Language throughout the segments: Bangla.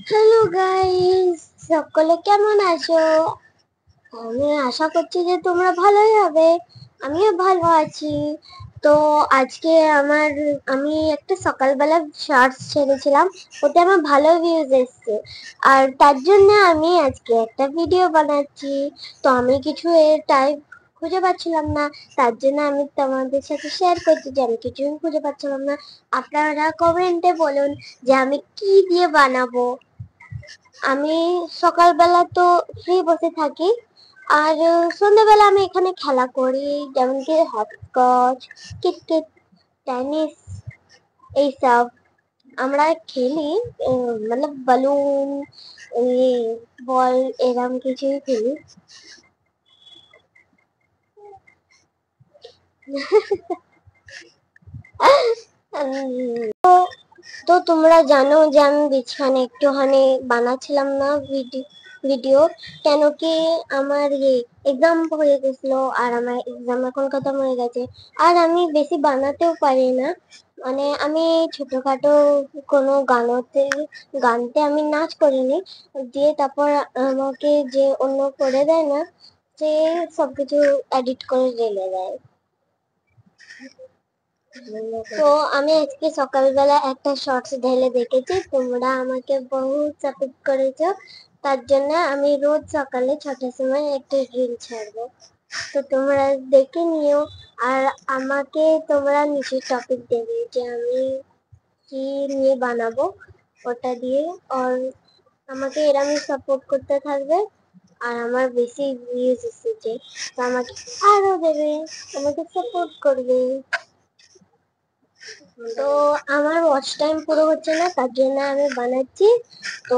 হ্যালো গাইস, সকলে কেমন আছো? আমি আশা করছি যে তোমরা ভালোই হবে। আমিও ভালো আছি। তো আজকে আমি একটা সকালবেলা শর্টস ছেড়েছিলাম, ওতে আমার ভালো ভিউজ এসছে। আর তার জন্য আমি আজকে একটা ভিডিও বানাচ্ছি। তো আমি কিছু এর টাইপ খুঁজে পাচ্ছিলাম না, তার জন্য আমি তোমাদের সাথে শেয়ার করছি যে আমি কিছুই খুঁজে পাচ্ছিলাম না। আপনারা কমেন্টে বলুন যে আমি কি দিয়ে বানাবো। আমি সকালবেলা তো ফ্রি বসে থাকি, আর সন্ধ্যেবেলা আমি এখানে খেলা করি, যেমন কি হপস্কচ, কিতকিত, টেনিস, এইসব আমরা খেলি। মানে বালুন, বল, এরম কিছুই খেলি। তো তোমরা জানো যে আমি বিছানে একটুখানি বানাচ্ছিলাম না ভিডিও, কেন কি আমার এক্সাম হয়ে গেছিল, আর আমার এক্সাম এখন খতম হয়ে গেছে। আর আমি বেশি বানাতেও পারি না, মানে আমি ছোটখাটো কোনো গানতে আমি নাচ করিনি, দিয়ে তারপর আমাকে যে অন্য করে দেয় না, সে সবকিছু এডিট করে ঢেলে দেয়। তো আমি আজকে সকালবেলা একটা শর্টস ঢেলে দেখেছি, তোমরা আমাকে বহু সাপোর্ট করেছো, তার জন্য আমি রোজ সকালে 6টার সময় একটা রিল ছাড়বো। তো তোমরা দেখে নিও, আর আমাকে তোমরা নিচে টপিক দেবে যে আমি কি নিয়ে বানাবো, ওটা দিয়ে। আর আমাকে এরমই সাপোর্ট করতে থাকবে, আর আমার বেশি ভিউজ এসেছে তো আমাকে আরো দেবে, আমাকে সাপোর্ট করবে। তো আমার ওয়াচ টাইম পুরো হচ্ছে না, তার জন্য আমি বানাচ্ছি। তো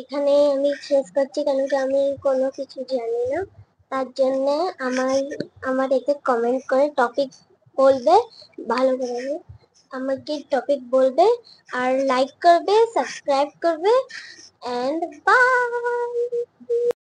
এখানে আমি শেষ করছি, কেন কি আমি কোনো কিছু জানি না। তার জন্য আমার আমার এতে কমেন্ট করে টপিক বলবে, ভালো করে আমাকে টপিক বলবে, আর লাইক করবে, সাবস্ক্রাইব করবে, এন্ড বাই।